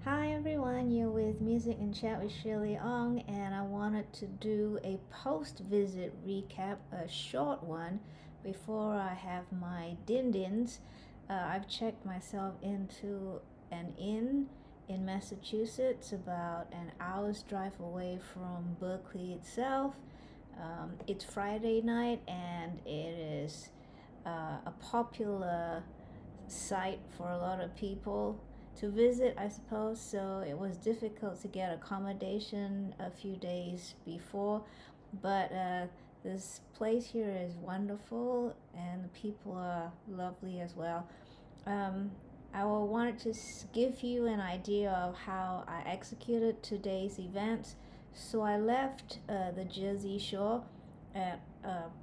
Hi everyone, you're with Music and Chat with Shirley Ong, and I wanted to do a post-visit recap, a short one, before I have my din-dins. I've checked myself into an inn in Massachusetts, about an hour's drive away from Berkeley itself. It's Friday night, and it is a popular site for a lot of people to visit, I suppose. So it was difficult to get accommodation a few days before, but this place here is wonderful and the people are lovely as well. Um, I wanted to give you an idea of how I executed today's events. So I left the Jersey Shore at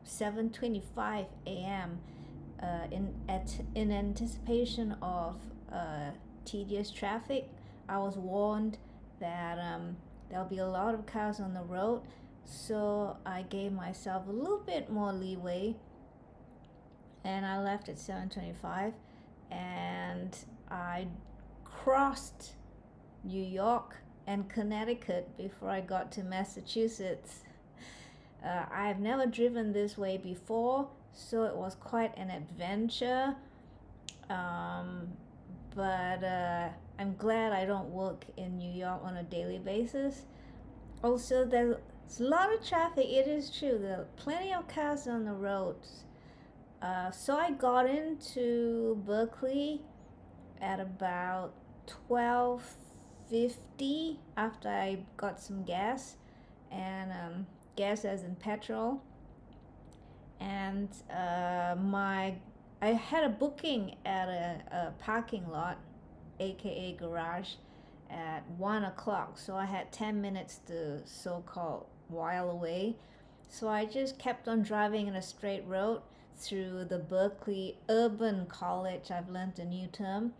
7:25 a.m. In anticipation of tedious traffic. I was warned that there'll be a lot of cars on the road, so I gave myself a little bit more leeway, and I left at 7:25, and I crossed New York and Connecticut before I got to Massachusetts. I've never driven this way before, so it was quite an adventure. Um, but I'm glad I don't work in New York on a daily basis. Also, there's a lot of traffic. It is true. There are plenty of cars on the roads. So I got into Berkeley at about 12:50 after I got some gas, and gas as in petrol. And I had a booking at a parking lot, aka garage, at 1 o'clock. So I had 10 minutes to so-called while away. So I just kept on driving in a straight road through the Berklee Urban College. I've learned a new term.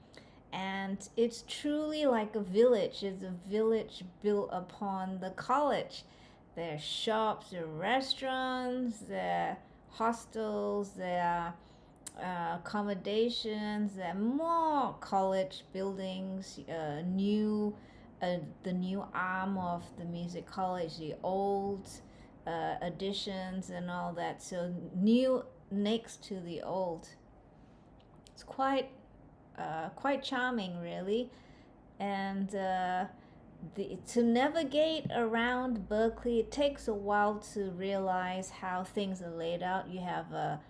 And it's truly like a village. It's a village built upon the college. There are shops, there are restaurants, there are hostels, there are accommodations, there are more college buildings, the new arm of the music college, the old additions and all that. So new next to the old. It's quite charming, really. And to navigate around Berkeley, it takes a while to realize how things are laid out. You have a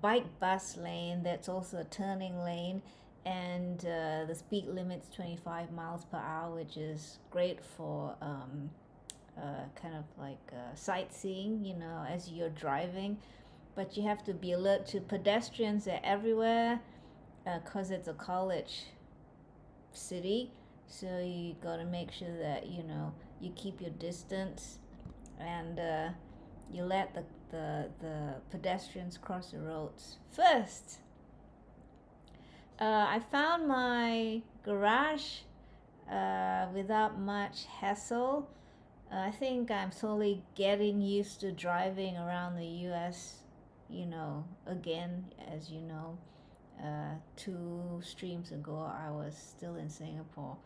bike bus lane that's also a turning lane, and the speed limit's 25 miles per hour, which is great for kind of like sightseeing, as you're driving. But you have to be alert to pedestrians. They're everywhere because it's a college city, so you got to make sure that you keep your distance, and you let the pedestrians cross the roads first. I found my garage without much hassle. I think I'm slowly getting used to driving around the US, again, as you know. 2 streams ago, I was still in Singapore,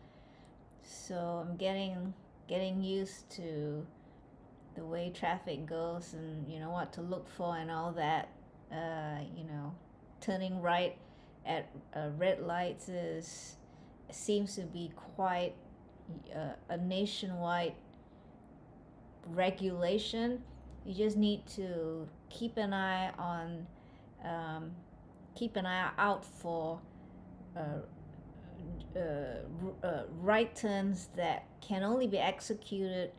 so I'm getting used to the way traffic goes, and what to look for and all that. Turning right at red lights seems to be quite a nationwide regulation. You just need to keep an eye out for right turns that can only be executed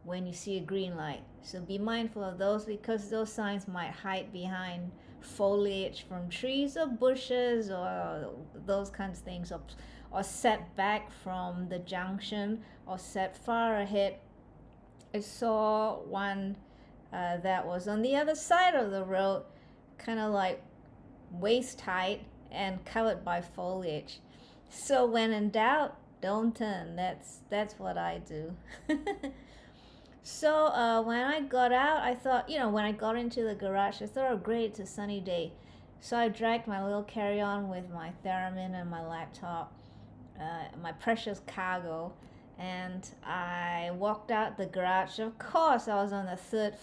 when you see a green light. So be mindful of those, because those signs might hide behind foliage from trees or bushes or those kinds of things, or set back from the junction, or set far ahead. I saw one that was on the other side of the road, kind of like waist height and covered by foliage. So when in doubt, don't turn. That's what I do. So when I got out, I thought, when I got into the garage, I thought, oh great, it's a sunny day. So I dragged my little carry-on with my theremin and my laptop my precious cargo, and I walked out the garage. Of course, I was on the third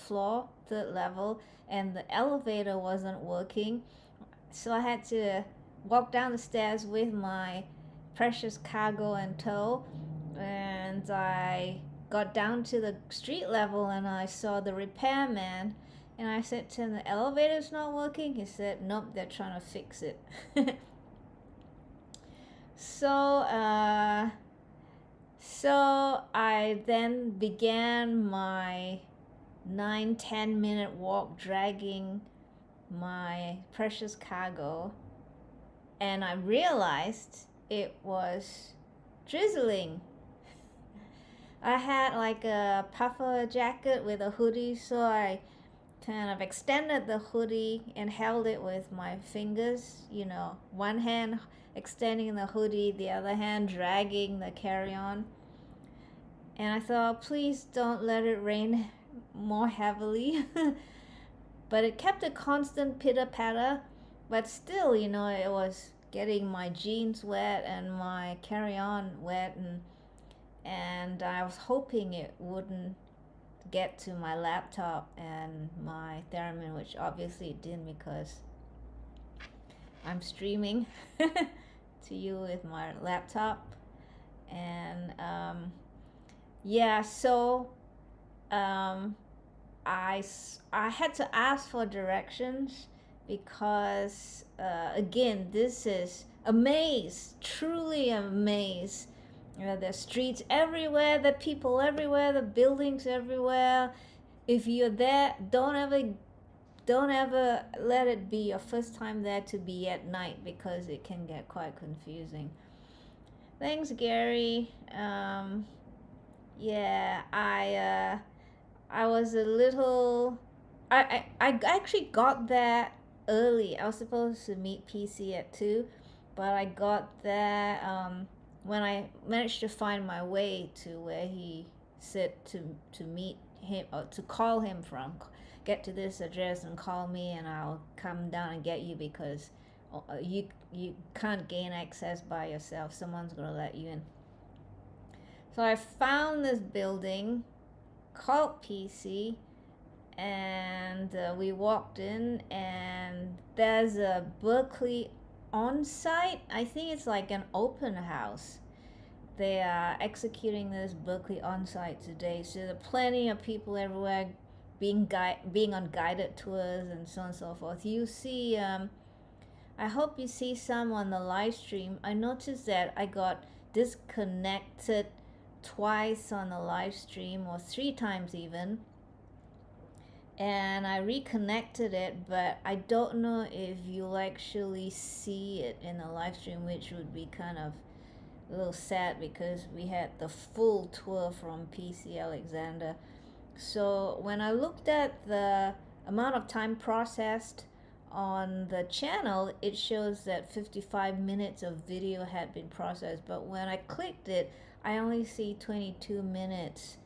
level, and the elevator wasn't working. So I had to walk down the stairs with my precious cargo in tow. And I got down to the street level and I saw the repairman. And I said to him, the elevator's not working. He said, nope, they're trying to fix it. So, so I then began my 9-10 minute walk dragging my precious cargo, and I realized it was drizzling. I had like a puffer jacket with a hoodie, so I kind of extended the hoodie and held it with my fingers, one hand extending the hoodie, the other hand dragging the carry-on. And I thought, please don't let it rain more heavily. But it kept a constant pitter-patter, but still, it was getting my jeans wet and my carry-on wet, and I was hoping it wouldn't get to my laptop and my theremin, which obviously it didn't, because I'm streaming to you with my laptop. And yeah, so I had to ask for directions, because again, this is a maze, truly a maze. The streets everywhere, the people everywhere, the buildings everywhere. If you're there, don't ever let it be your first time there to be at night, because it can get quite confusing. Thanks, Gary. Yeah, I was a little. I actually got there early. I was supposed to meet PC at 2, but I got there when I managed to find my way to where he said to meet him, or to call him from. Get to this address and call me, and I'll come down and get you, because you can't gain access by yourself. Someone's gonna let you in. So I found this building called PC, and we walked in, and there's a Berklee on-site. I think it's like an open house. They are executing this Berklee on-site today, so there are plenty of people everywhere being on guided tours and so on and so forth. You see, I hope you see some on the live stream. I noticed that I got disconnected twice on the live stream, or 3 times even, and I reconnected it, but I don't know if you'll actually see it in the live stream, which would be kind of a little sad, because we had the full tour from PC Alexander. So when I looked at the amount of time processed on the channel, it shows that 55 minutes of video had been processed, but when I clicked it, I only see 22 minutes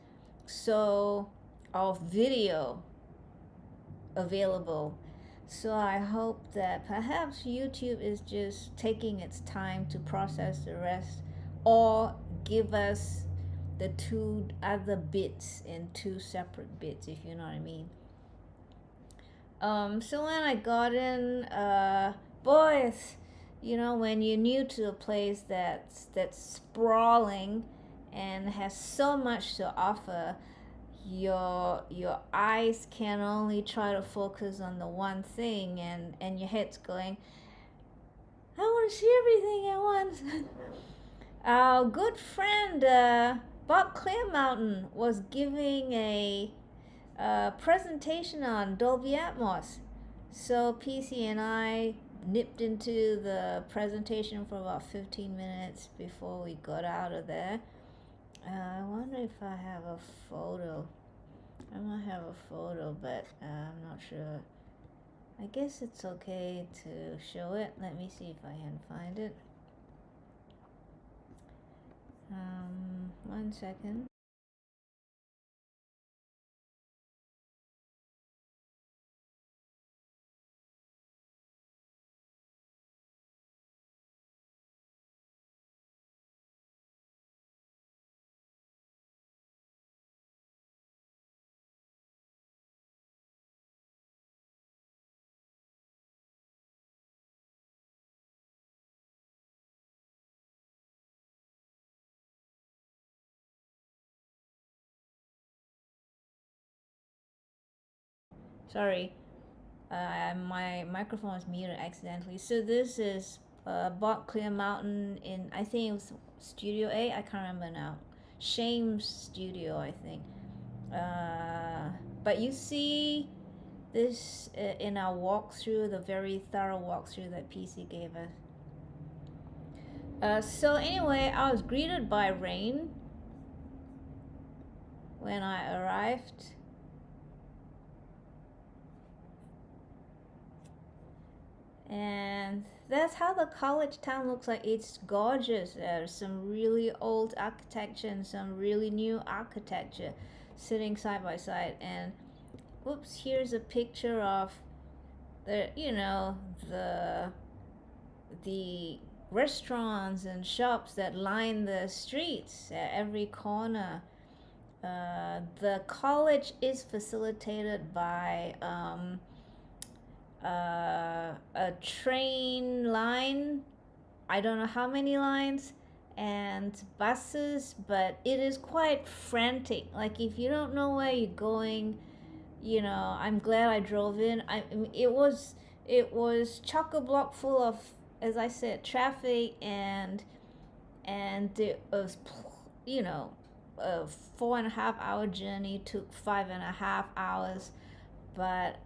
so of video available. So I hope that perhaps YouTube is just taking its time to process the rest, or give us the 2 other bits in 2 separate bits, if you know what I mean. So when I got in, boys, when you're new to a place that's sprawling and has so much to offer, your eyes can only try to focus on the one thing, and your head's going, I want to see everything at once. Our good friend Bob Clearmountain was giving a presentation on Dolby Atmos, so PC and I nipped into the presentation for about 15 minutes before we got out of there. I wonder if I have a photo. I might have a photo, but I'm not sure. I guess it's okay to show it. Let me see if I can find it. 1 second. Sorry, my microphone was muted accidentally. So this is Berklee Mountain in, I think it was Studio A. I can't remember now. Shame's studio, I think. But you see this in our walkthrough, the very thorough walkthrough that PC gave us. So anyway, I was greeted by rain when I arrived. And that's how the college town looks like. It's gorgeous. There's some really old architecture and some really new architecture sitting side by side. And oops, here's a picture of the, you know, the restaurants and shops that line the streets at every corner. The college is facilitated by a train line. I don't know how many lines, and buses, but it is quite frantic. Like if you don't know where you're going, you know, I'm glad I drove in. It was chock-a-block full of, as I said, traffic, and it was, you know, a 4.5 hour journey took 5.5 hours, but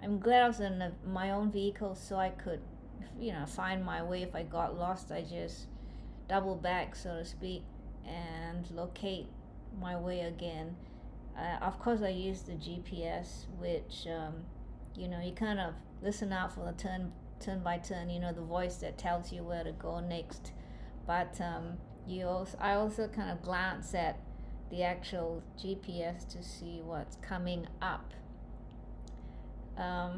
I'm glad I was in my own vehicle, so I could, you know, find my way. If I got lost, I just double back, so to speak, and locate my way again. Of course, I used the GPS, which, you know, you kind of listen out for the turn by turn, you know, the voice that tells you where to go next. But I also kind of glance at the actual GPS to see what's coming up.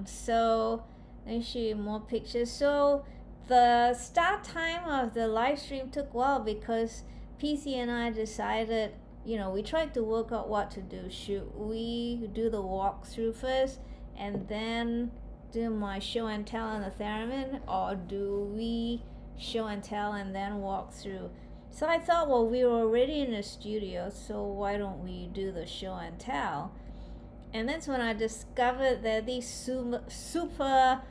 So let me show you more pictures. So the start time of the live stream took a while because PC and I decided, you know, we tried to work out what to do. Should we do the walkthrough first and then do my show and tell on the theremin, or do we show and tell and then walk through? So I thought, well, we were already in the studio, so why don't we do the show and tell? And that's when I discovered that these super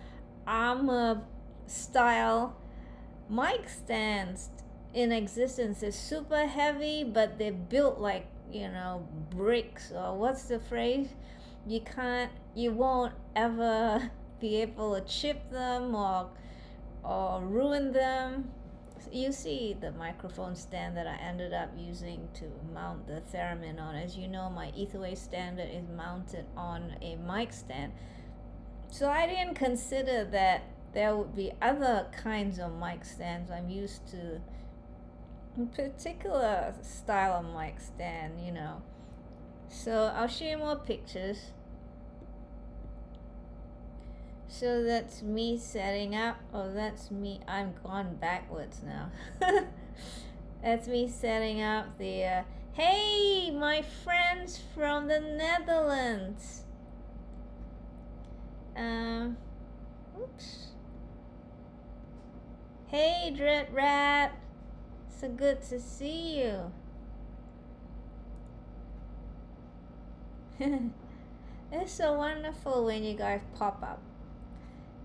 armor style mic stands in existence. They're super heavy, but they're built like, you know, bricks, or what's the phrase? You won't ever be able to chip them or ruin them. You see the microphone stand that I ended up using to mount the theremin on. As you know, my Etherwave standard is mounted on a mic stand. So I didn't consider that there would be other kinds of mic stands. I'm used to a particular style of mic stand, you know. So I'll show you more pictures. So that's me setting up. Oh, that's me. I'm gone backwards now. That's me setting up the, hey, my friends from the Netherlands. Oops. Hey, Dread Rat. So good to see you. It's so wonderful when you guys pop up.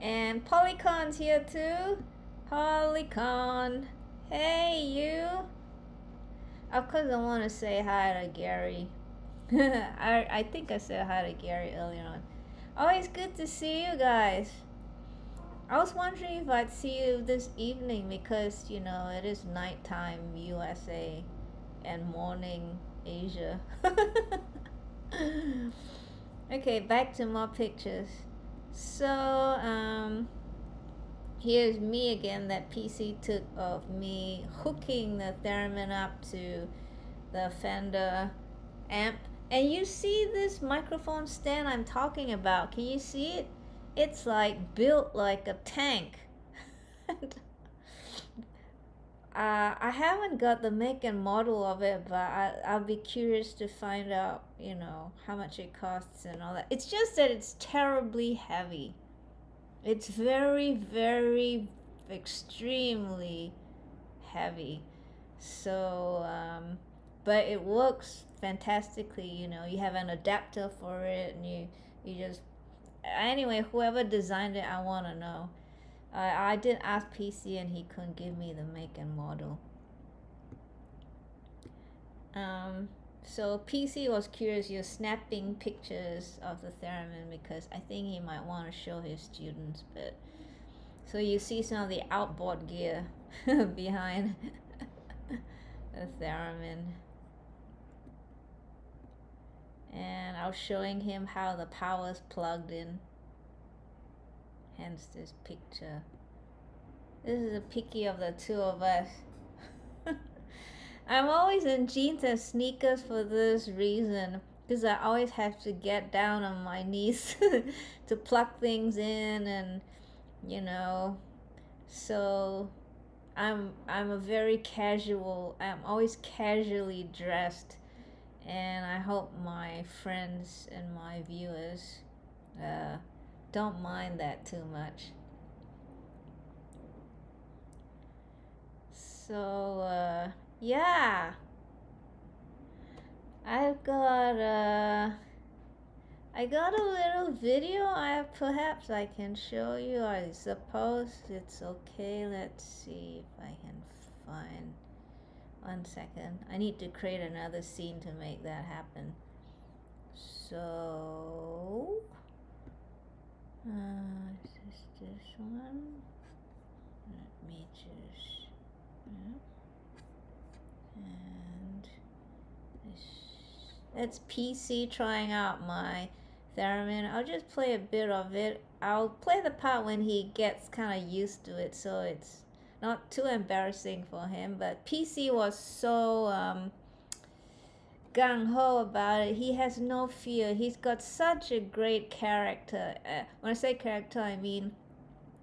And Polycon's here too. Polycon. Hey, you. Of course, I want to say hi to Gary. I think I said hi to Gary earlier on. Always good to see you guys. I was wondering if I'd see you this evening because, you know, it is nighttime USA and morning Asia. Okay, back to more pictures. So, here's me again. That PC took of me hooking the theremin up to the Fender amp. And you see this microphone stand I'm talking about. Can you see it? It's like built like a tank. I haven't got the make and model of it, but I'll be curious to find out, you know, how much it costs and all that. It's just that it's terribly heavy. It's very, very, extremely heavy. So, but it works fantastically, you know. You have an adapter for it, and You just anyway, whoever designed it, I want to know. I did ask PC and he couldn't give me the make and model. Um, so PC was curious. You're snapping pictures of the theremin because I think he might want to show his students. But so you see some of the outboard gear behind the theremin, and I was showing him how the power's plugged in. Hence this picture. This is a picky of the two of us. I'm always in jeans and sneakers for this reason, because I always have to get down on my knees to plug things in, and you know, so I'm a very casual. I'm always casually dressed, and I hope my friends and my viewers uh, don't mind that too much. So yeah, I've got I got a little video. Perhaps I can show you. I suppose it's okay. Let's see if I can find. 1 second. I need to create another scene to make that happen. So, is this one? Let me just. And this. That's PC trying out my theremin. I'll just play a bit of it. I'll play the part when he gets kind of used to it, so it's not too embarrassing for him. But PC was so gung ho about it. He has no fear. He's got such a great character. When I say character, I mean,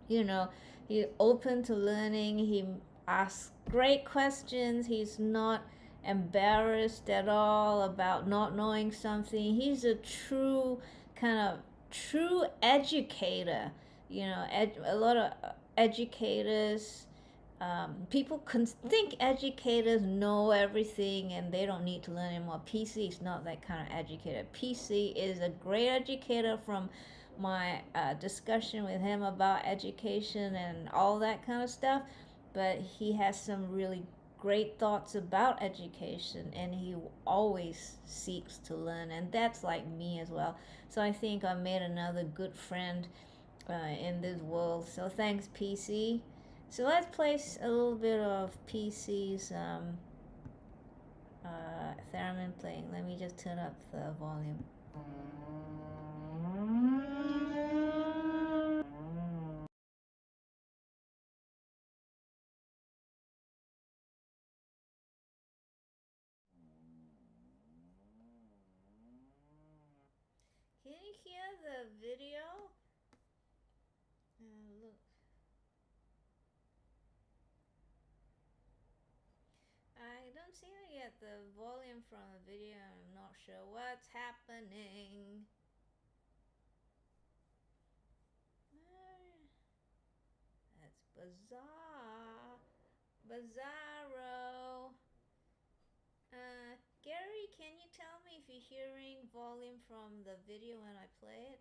you know, he's open to learning. He asks great questions. He's not embarrassed at all about not knowing something. He's a true kind of true educator. You know, a lot of educators, people think educators know everything and they don't need to learn anymore. PC is not that kind of educator. PC is a great educator. From my discussion with him about education and all that kind of stuff, but he has some really great thoughts about education, and he always seeks to learn, and that's like me as well. So I think I made another good friend in this world. So thanks, PC. So let's play a little bit of PC's theremin playing. Let me just turn up the volume. Can you hear the video? Look, I don't seem to get the volume from the video. I'm not sure what's happening. That's bizarre. Bizarro. Gary, can you tell me if you're hearing volume from the video when I play it?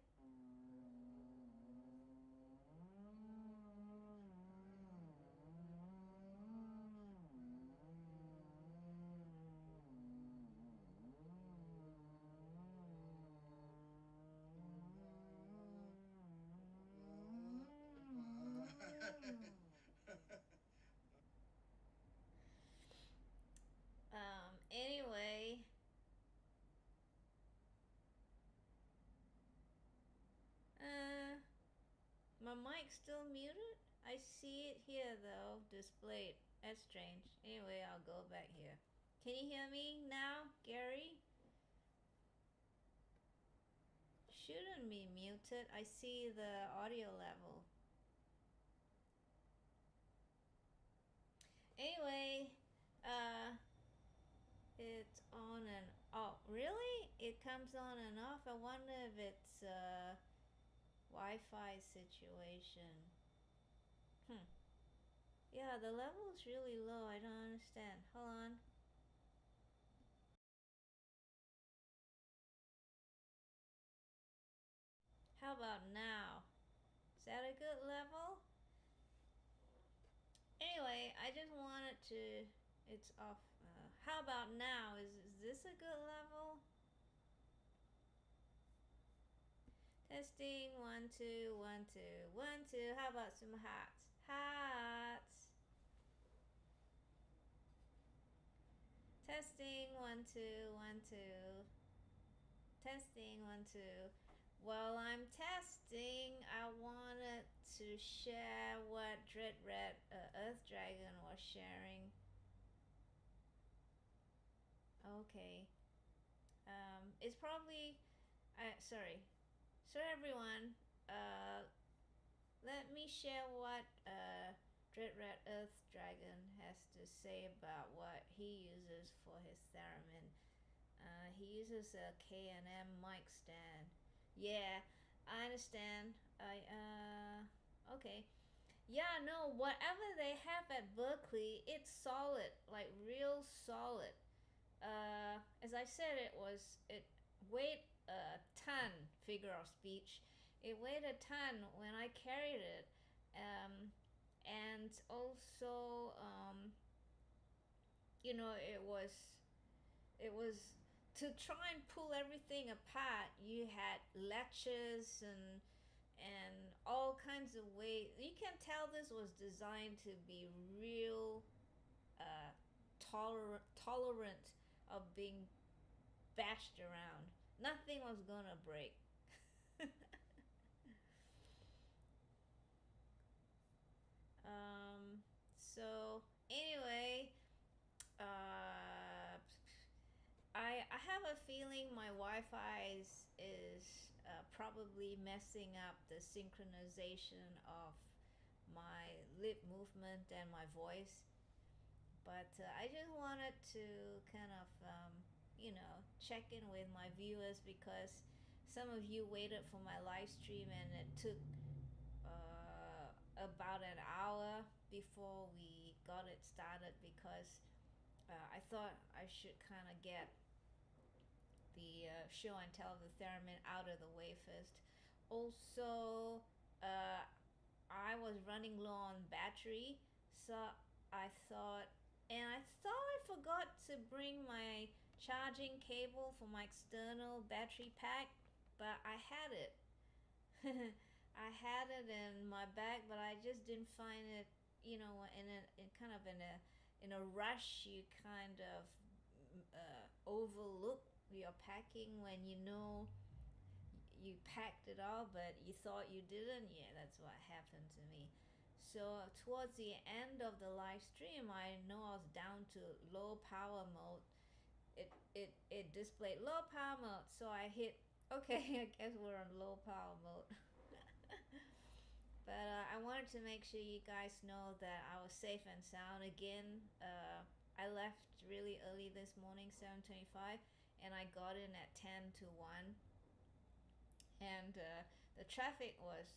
Anyway, uh, my mic's still muted? I see it here though, displayed. That's strange. Anyway, I'll go back here. Can you hear me now, Gary? Shouldn't be muted. I see the audio level. Anyway, uh, it's on and off. Really? It comes on and off? I wonder if it's a Wi-Fi situation. Hmm. Yeah, the level is really low. I don't understand. Hold on. How about now? Is that a good level? Anyway, I just wanted to. It's off. How about now? Is this a good level? Testing 1 2 1 2 1 2. How about some hearts? Hearts. Testing 1 2 1 2. Testing 1 2. While I'm testing, I wanted to share what Dread Red Earth Dragon was sharing. Okay. It's probably. Sorry. So everyone, let me share what Dread Red Earth Dragon has to say about what he uses for his theremin. He uses a K&M mic stand. Yeah, I understand. Okay. Yeah, no, whatever they have at Berklee, it's solid, like real solid. As I said, it weighed a ton, figure of speech. It weighed a ton when I carried it. And also, it was to try and pull everything apart. You had latches and all kinds of ways. You can tell this was designed to be real uh, tolerant of being bashed around. Nothing was gonna break. So anyway, uh, I have a feeling my Wi-Fi is probably messing up the synchronization of my lip movement and my voice. But I just wanted to kind of, check in with my viewers because some of you waited for my live stream and it took about an hour before we got it started because I thought I should kind of get the show and tell of the theremin out of the way first. Also, I was running low on battery, so I thought, and I thought I forgot to bring my charging cable for my external battery pack, but I had it. I had it in my bag, but I just didn't find it. In a rush, you kind of overlook your packing when you know you packed it all, but you thought you didn't. Yeah, that's what happened to me. So towards the end of the live stream, I know I was down to low power mode. It displayed low power mode, so I hit okay. I guess we're on low power mode. But I wanted to make sure you guys know that I was safe and sound again. I left really early this morning, 7:25, and I got in at 10 to 1. And the traffic was,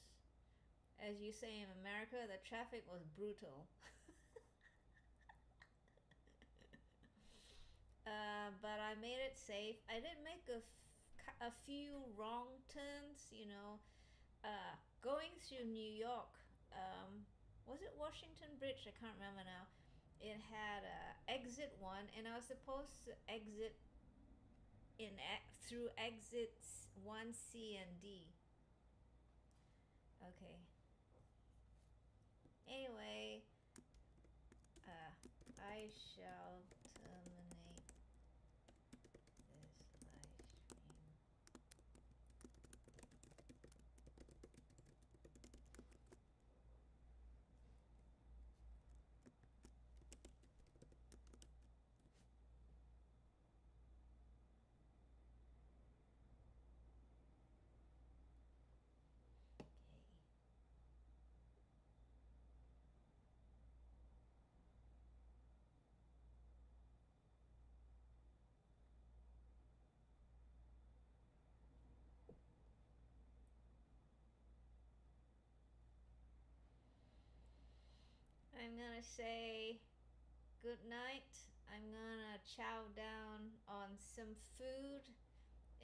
as you say in America, the traffic was brutal. But I made it safe. I did make a few wrong turns, going through New York. Was it Washington Bridge? I can't remember now. It had exit 1, and I was supposed to exit through exits 1C and D. Okay. Anyway, I shall terminate this live stream. I'm gonna say good night. I'm gonna chow down on some food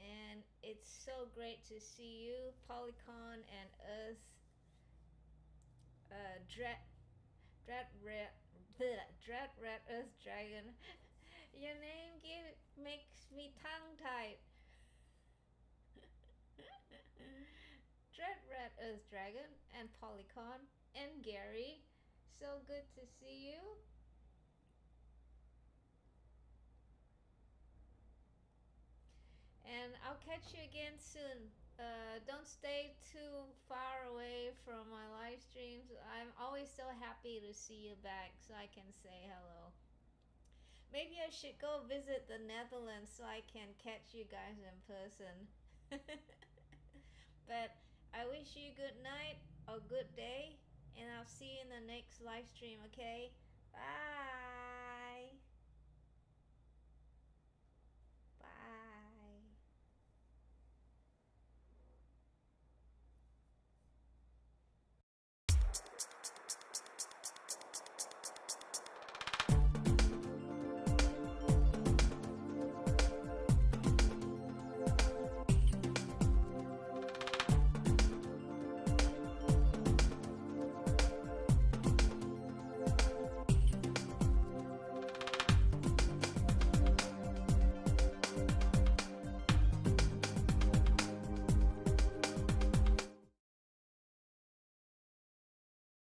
and it's so great to see you, Polycon and Earth, Dread, Dread Red Earth Dragon. Your name makes me tongue tied. Dread Red Earth Dragon and Polycon and Gary. So good to see you. And I'll catch you again soon. Don't stay too far away from my live streams. I'm always so happy to see you back so I can say hello. Maybe I should go visit the Netherlands so I can catch you guys in person. But I wish you good night or good day, and I'll see you in the next live stream, okay? Bye!